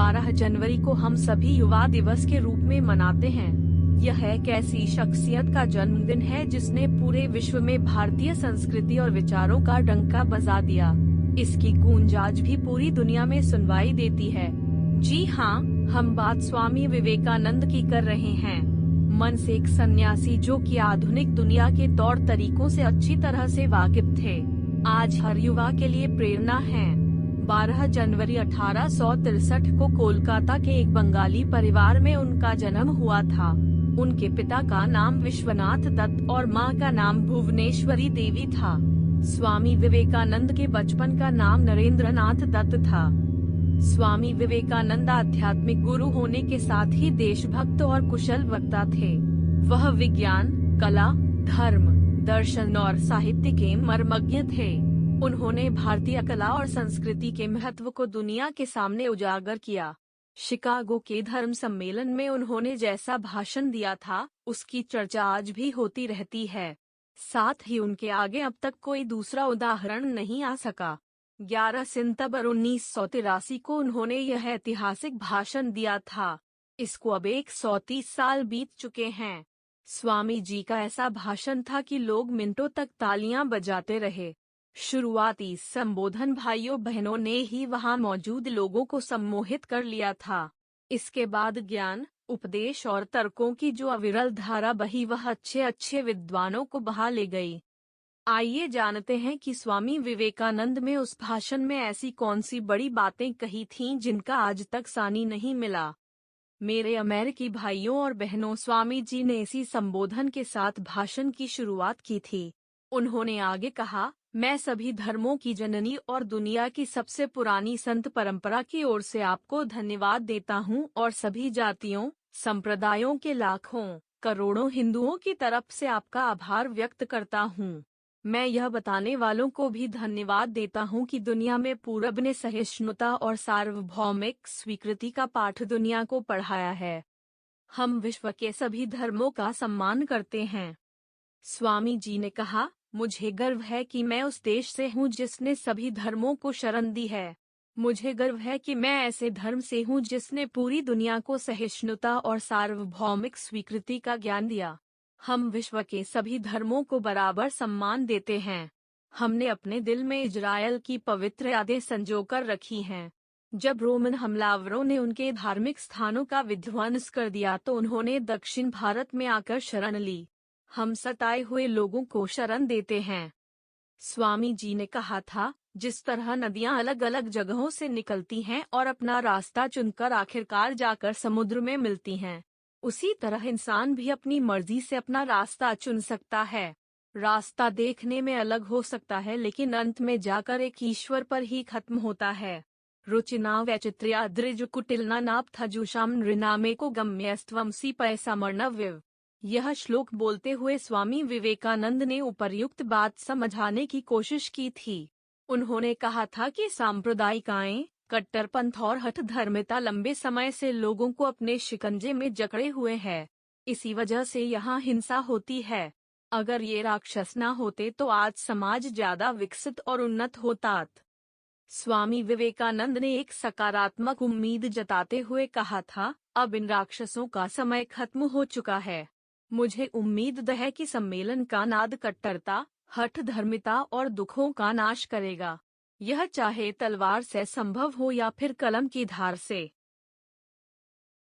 12 जनवरी को हम सभी युवा दिवस के रूप में मनाते हैं। यह एक ऐसी शख्सियत का जन्मदिन है जिसने पूरे विश्व में भारतीय संस्कृति और विचारों का डंका बजा दिया। इसकी गूंज आज भी पूरी दुनिया में सुनवाई देती है। जी हाँ, हम बात स्वामी विवेकानंद की कर रहे हैं। मन से एक सन्यासी जो कि आधुनिक दुनिया के तौर तरीकों से अच्छी तरह से वाकिफ थे, आज हर युवा के लिए प्रेरणा है। 12 जनवरी 1863 को कोलकाता के एक बंगाली परिवार में उनका जन्म हुआ था। उनके पिता का नाम विश्वनाथ दत्त और मां का नाम भुवनेश्वरी देवी था। स्वामी विवेकानंद के बचपन का नाम नरेंद्रनाथ दत्त था। स्वामी विवेकानंद आध्यात्मिक गुरु होने के साथ ही देशभक्त और कुशल वक्ता थे। वह विज्ञान, कला, धर्म, दर्शन और साहित्य के मर्मज्ञ थे। उन्होंने भारतीय कला और संस्कृति के महत्व को दुनिया के सामने उजागर किया। शिकागो के धर्म सम्मेलन में उन्होंने जैसा भाषण दिया था, उसकी चर्चा आज भी होती रहती है। साथ ही उनके आगे अब तक कोई दूसरा उदाहरण नहीं आ सका। 11 सितंबर 1983 को उन्होंने यह ऐतिहासिक भाषण दिया था। इसको अब 130 साल बीत चुके हैं। स्वामी जी का ऐसा भाषण था कि लोग मिनटों तक तालियां बजाते रहे। शुरुआती संबोधन भाइयों बहनों ने ही वहां मौजूद लोगों को सम्मोहित कर लिया था। इसके बाद ज्ञान, उपदेश और तर्कों की जो अविरल धारा बही वह अच्छे विद्वानों को बहा ले गई। आइए जानते हैं कि स्वामी विवेकानंद में उस भाषण में ऐसी कौन सी बड़ी बातें कही थीं जिनका आज तक सानी नहीं मिला। मेरे अमेरिकी भाइयों और बहनों, स्वामी जी ने इसी संबोधन के साथ भाषण की शुरुआत की थी। उन्होंने आगे कहा, मैं सभी धर्मों की जननी और दुनिया की सबसे पुरानी संत परंपरा की ओर से आपको धन्यवाद देता हूँ और सभी जातियों, संप्रदायों के लाखों, करोड़ों हिंदुओं की तरफ से आपका आभार व्यक्त करता हूँ। मैं यह बताने वालों को भी धन्यवाद देता हूँ कि दुनिया में पूरब ने सहिष्णुता और सार्वभौमिक स्वीकृति का पाठ दुनिया को पढ़ाया है। हम विश्व के सभी धर्मों का सम्मान करते हैं। स्वामी जी ने कहा, मुझे गर्व है कि मैं उस देश से हूँ जिसने सभी धर्मों को शरण दी है। मुझे गर्व है कि मैं ऐसे धर्म से हूँ जिसने पूरी दुनिया को सहिष्णुता और सार्वभौमिक स्वीकृति का ज्ञान दिया। हम विश्व के सभी धर्मों को बराबर सम्मान देते हैं। हमने अपने दिल में इजरायल की पवित्र यादें संजोकर रखी हैं। जब रोमन हमलावरों ने उनके धार्मिक स्थानों का विध्वंस कर दिया तो उन्होंने दक्षिण भारत में आकर शरण ली। हम सताए हुए लोगों को शरण देते हैं। स्वामी जी ने कहा था, जिस तरह नदियां अलग अलग जगहों से निकलती हैं और अपना रास्ता चुनकर आखिरकार जाकर समुद्र में मिलती हैं, उसी तरह इंसान भी अपनी मर्जी से अपना रास्ता चुन सकता है। रास्ता देखने में अलग हो सकता है लेकिन अंत में जाकर एक ईश्वर पर ही खत्म होता है। रुचिना वैचित्र्या द्रिज कुटिलना नाप थजुषाम नृनामे को गम्यस्त्वमसि पैसामर्णव्य। यह श्लोक बोलते हुए स्वामी विवेकानंद ने उपर्युक्त बात समझाने की कोशिश की थी। उन्होंने कहा था कि सांप्रदायिकाएं, कट्टरपंथ और हठ धर्मिता लंबे समय से लोगों को अपने शिकंजे में जकड़े हुए है। इसी वजह से यहाँ हिंसा होती है। अगर ये राक्षस न होते तो आज समाज ज्यादा विकसित और उन्नत होता। स्वामी विवेकानंद ने एक सकारात्मक उम्मीद जताते हुए कहा था, अब इन राक्षसों का समय खत्म हो चुका है। मुझे उम्मीद है कि सम्मेलन का नाद कट्टरता, हठ धर्मिता और दुखों का नाश करेगा। यह चाहे तलवार से संभव हो या फिर कलम की धार से।